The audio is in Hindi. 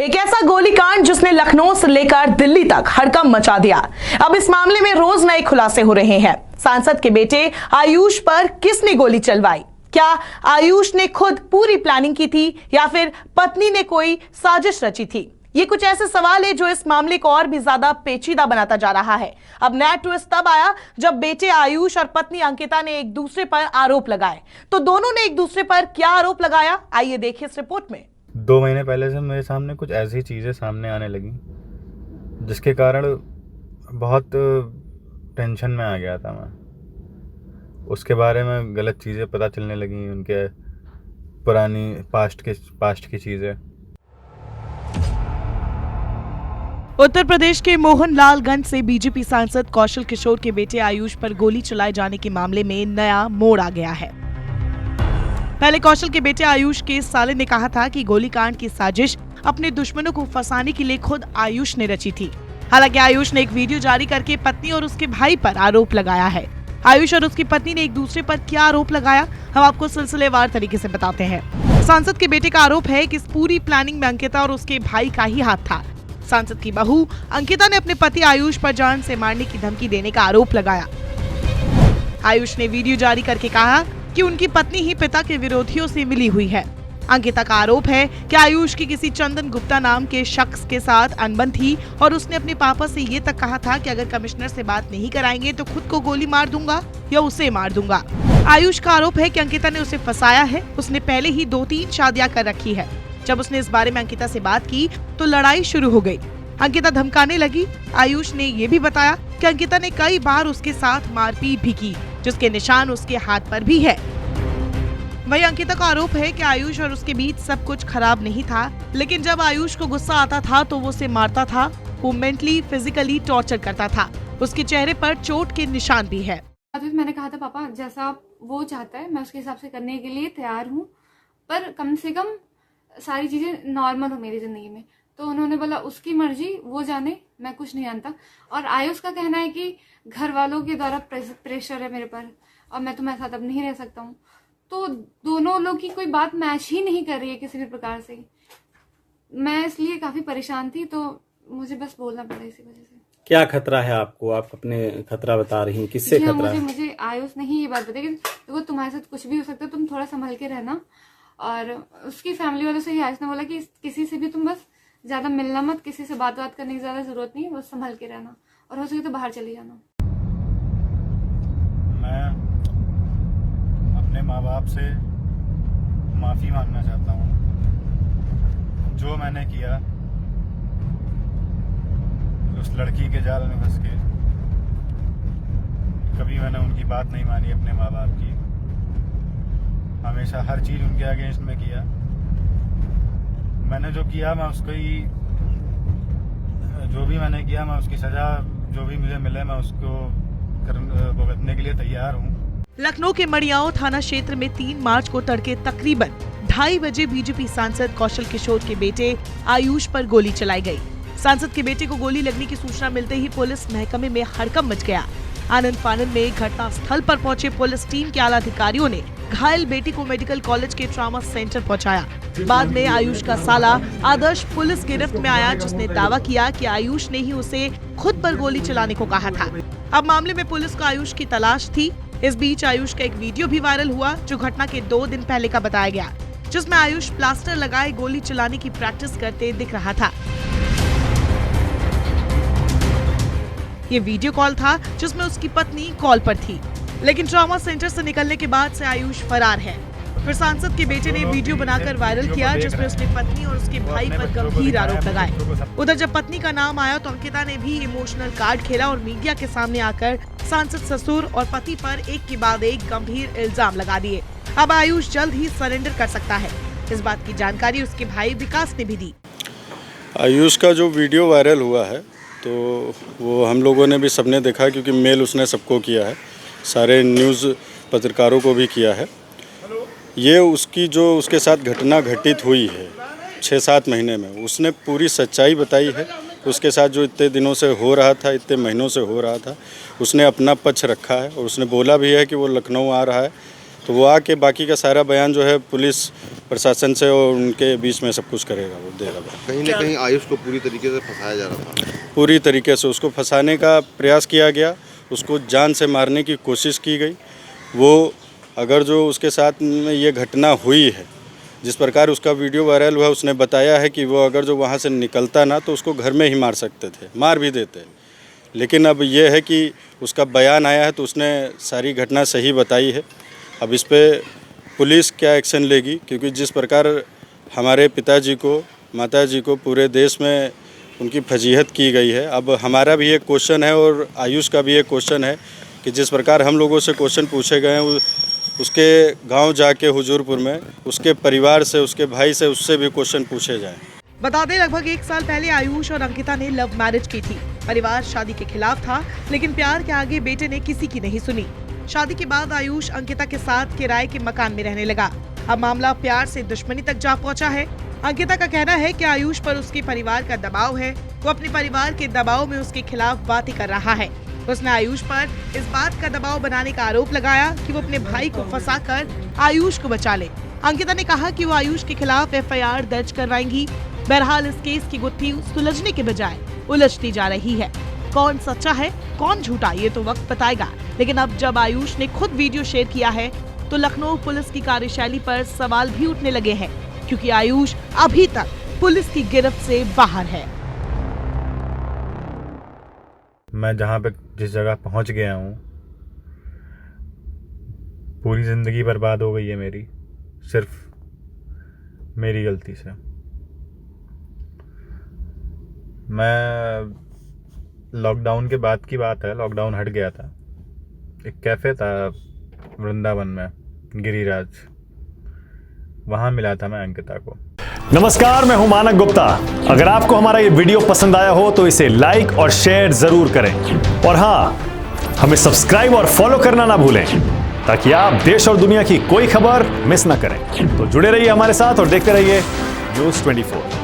एक ऐसा गोलीकांड जिसने लखनऊ से लेकर दिल्ली तक हड़कंप मचा दिया। अब इस मामले में रोज नए खुलासे हो रहे हैं। सांसद के बेटे आयुष पर किसने गोली चलवाई? क्या आयुष ने खुद पूरी प्लानिंग की थी या फिर पत्नी ने कोई साजिश रची थी? ये कुछ ऐसे सवाल है जो इस मामले को और भी ज्यादा पेचीदा बनाता जा रहा है। अब नया ट्विस्ट तब आया जब बेटे आयुष और पत्नी अंकिता ने एक दूसरे पर आरोप लगाए। तो दोनों ने एक दूसरे पर क्या आरोप लगाया, आइए देखिए इस रिपोर्ट में। 2 महीने पहले से मेरे सामने कुछ ऐसी चीज़ें सामने आने लगी जिसके कारण बहुत टेंशन में आ गया था मैं। उसके बारे में गलत चीज़ें पता चलने लगी, उनके पुरानी पास्ट की चीज़ें। उत्तर प्रदेश के मोहनलालगंज से बीजेपी सांसद कौशल किशोर के बेटे आयुष पर गोली चलाए जाने के मामले में नया मोड़ आ गया है। पहले कौशल के बेटे आयुष के साले ने कहा था कि गोलीकांड की साजिश अपने दुश्मनों को फंसाने के लिए खुद आयुष ने रची थी। हालांकि आयुष ने एक वीडियो जारी करके पत्नी और उसके भाई पर आरोप लगाया है। आयुष और उसकी पत्नी ने एक दूसरे पर क्या आरोप लगाया, हम आपको सिलसिलेवार तरीके से बताते हैं। सांसद के बेटे का आरोप है कि इस पूरी प्लानिंग में अंकिता और उसके भाई का ही हाथ था। सांसद की बहू अंकिता ने अपने पति आयुष पर जान से मारने की धमकी देने का आरोप लगाया। आयुष ने वीडियो जारी करके कहा कि उनकी पत्नी ही पिता के विरोधियों से मिली हुई है। अंकिता का आरोप है कि आयुष की किसी चंदन गुप्ता नाम के शख्स के साथ अनबन थी और उसने अपने पापा से ये तक कहा था कि अगर कमिश्नर से बात नहीं कराएंगे तो खुद को गोली मार दूंगा या उसे मार दूंगा। आयुष का आरोप है कि अंकिता ने उसे फंसाया है। उसने पहले ही 2-3 शादियां कर रखी है। जब उसने इस बारे में अंकिता से बात की तो लड़ाई शुरू हो गई। अंकिता धमकाने लगी। आयुष ने ये भी बताया कि अंकिता ने कई बार उसके साथ मारपीट भी की, जिसके निशान उसके हाथ पर भी है। वहीं अंकिता का आरोप है कि आयुष और उसके बीच सब कुछ खराब नहीं था, लेकिन जब आयुष को गुस्सा आता था तो वो उसे मारता था, वो मेंटली फिजिकली टॉर्चर करता था। उसके चेहरे पर चोट के निशान भी है। मैंने कहा था पापा जैसा वो चाहता है मैं उसके हिसाब से करने के लिए तैयार हूँ, पर कम से कम सारी चीजें नॉर्मल हो मेरी जिंदगी में। तो उन्होंने बोला उसकी मर्जी, वो जाने, मैं कुछ नहीं जानता। और आयुष का कहना है कि घर वालों के द्वारा प्रेशर है मेरे पर और मैं तुम्हारे साथ अब नहीं रह सकता हूँ। तो दोनों लोग की कोई बात मैच ही नहीं कर रही है किसी भी प्रकार से। मैं इसलिए काफी परेशान थी, तो मुझे बस बोलना पड़ा इसी वजह से। क्या खतरा है आपको? आप अपने खतरा बता रही हैं, किससे खतरा है? मुझे आयुष ने ही ये बात बताई कि देखो तुम्हारे साथ कुछ भी हो सकता है, तुम थोड़ा संभल के रहना। और उसकी फैमिली वालों से ही आयुष ने बोला कि किसी से भी तुम बस ज्यादा मिलना मत, किसी से बात करने की ज्यादा जरूरत नहीं, बस संभल के रहना और हो सके तो बाहर चले जाना। मैं अपने माँ बाप से माफी मांगना चाहता हूँ। जो मैंने किया उस लड़की के जाल में फंस के, कभी मैंने उनकी बात नहीं मानी अपने माँ बाप की। हमेशा हर चीज उनके अगेंस्ट में किया। मैंने जो किया मैं उसको ही, जो भी मैंने किया मैं उसकी सजा जो भी मुझे मिले मैं उसको भुगतने के लिए तैयार हूँ। लखनऊ के मड़ियाओं थाना क्षेत्र में 3 मार्च को तड़के तकरीबन 2:30 बजे बीजेपी सांसद कौशल किशोर के बेटे आयुष पर गोली चलाई गई। सांसद के बेटे को गोली लगने की सूचना मिलते ही पुलिस महकमे में हड़कंप मच गया। आनंद फानंद में घटना स्थल पर पहुंचे पुलिस टीम के आला अधिकारियों ने घायल बेटी को मेडिकल कॉलेज के ट्रॉमा सेंटर पहुंचाया। बाद में आयुष का साला आदर्श पुलिस गिरफ्त में आया, जिसने दावा किया कि आयुष ने ही उसे खुद पर गोली चलाने को कहा था। अब मामले में पुलिस को आयुष की तलाश थी। इस बीच आयुष का एक वीडियो भी वायरल हुआ जो घटना के 2 दिन पहले का बताया गया, जिसमें आयुष प्लास्टर लगाए गोली चलाने की प्रैक्टिस करते दिख रहा था। ये वीडियो कॉल था जिसमें उसकी पत्नी कॉल पर थी, लेकिन ट्रॉमा सेंटर से निकलने के बाद से आयुष फरार है। फिर सांसद के बेटे ने वीडियो बनाकर वायरल किया जिसमें उसने पत्नी और उसके भाई पर गंभीर आरोप लगाए। उधर जब पत्नी का नाम आया तो अंकिता ने भी इमोशनल कार्ड खेला और मीडिया के सामने आकर सांसद ससुर और पति पर एक के बाद एक गंभीर इल्जाम लगा दिए। अब आयुष जल्द ही सरेंडर कर सकता है, इस बात की जानकारी उसके भाई विकास ने भी दी। आयुष का जो वीडियो वायरल हुआ है तो वो हम लोगों ने भी सबने देखा, क्योंकि मेल उसने सबको किया है, सारे न्यूज़ पत्रकारों को भी किया है। ये उसकी जो उसके साथ घटना घटित हुई है 6-7 महीने में, उसने पूरी सच्चाई बताई है। उसके साथ जो इतने दिनों से हो रहा था, इतने महीनों से हो रहा था, उसने अपना पक्ष रखा है और उसने बोला भी है कि वो लखनऊ आ रहा है तो वो आके बाकी का सारा बयान जो है पुलिस प्रशासन से और उनके बीच में सब कुछ करेगा, वो देगा। कहीं ना कहीं आयुष को पूरी तरीके से फंसाया जा रहा था। पूरी तरीके से उसको फंसाने का प्रयास किया गया, उसको जान से मारने की कोशिश की गई। वो अगर जो उसके साथ में ये घटना हुई है, जिस प्रकार उसका वीडियो वायरल हुआ, उसने बताया है कि वो अगर जो वहाँ से निकलता ना तो उसको घर में ही मार सकते थे, मार भी देते। लेकिन अब ये है कि उसका बयान आया है तो उसने सारी घटना सही बताई है। अब इस पे पुलिस क्या एक्शन लेगी, क्योंकि जिस प्रकार हमारे पिताजी को, माताजी को पूरे देश में उनकी फजीहत की गई है, अब हमारा भी एक क्वेश्चन है और आयुष का भी एक क्वेश्चन है कि जिस प्रकार हम लोगों से क्वेश्चन पूछे गए हैं, उसके गांव जाके हुजूरपुर में उसके परिवार से, उसके भाई से, उससे भी क्वेश्चन पूछे जाएं। बता दें, लगभग 1 साल पहले आयुष और अंकिता ने लव मैरिज की थी। परिवार शादी के खिलाफ था, लेकिन प्यार के आगे बेटे ने किसी की नहीं सुनी। शादी के बाद आयुष अंकिता के साथ किराए के मकान में रहने लगा। अब मामला प्यार से दुश्मनी तक जा पहुंचा है। अंकिता का कहना है कि आयुष पर उसके परिवार का दबाव है। वो अपने परिवार के दबाव में उसके खिलाफ बातें कर रहा है। उसने आयुष पर इस बात का दबाव बनाने का आरोप लगाया कि वो अपने भाई को फंसाकर आयुष को बचा ले। अंकिता ने कहा कि वो आयुष के खिलाफ FIR दर्ज करवाएंगी। बहरहाल इस केस की गुत्थी सुलझने के बजाय उलझती जा रही है। कौन सच्चा है, कौन झूठा, ये तो वक्त बताएगा। लेकिन अब जब आयुष ने खुद वीडियो शेयर किया है तो लखनऊ पुलिस की कार्यशैली पर सवाल भी उठने लगे हैं, क्योंकि आयुष अभी तक पुलिस की गिरफ्त से बाहर है। मैं जहाँ पे जिस जगह पहुँच गया हूँ, पूरी ज़िंदगी बर्बाद हो गई है मेरी, सिर्फ मेरी गलती से। मैं लॉकडाउन के बाद की बात है, लॉकडाउन हट गया था, एक कैफ़े था वृंदावन में, गिरिराज, वहाँ मिला था मैं अंकिता को। नमस्कार, मैं हूं मानक गुप्ता। अगर आपको हमारा ये वीडियो पसंद आया हो तो इसे लाइक और शेयर जरूर करें, और हाँ, हमें सब्सक्राइब और फॉलो करना ना भूलें, ताकि आप देश और दुनिया की कोई खबर मिस ना करें। तो जुड़े रहिए हमारे साथ और देखते रहिए News 24।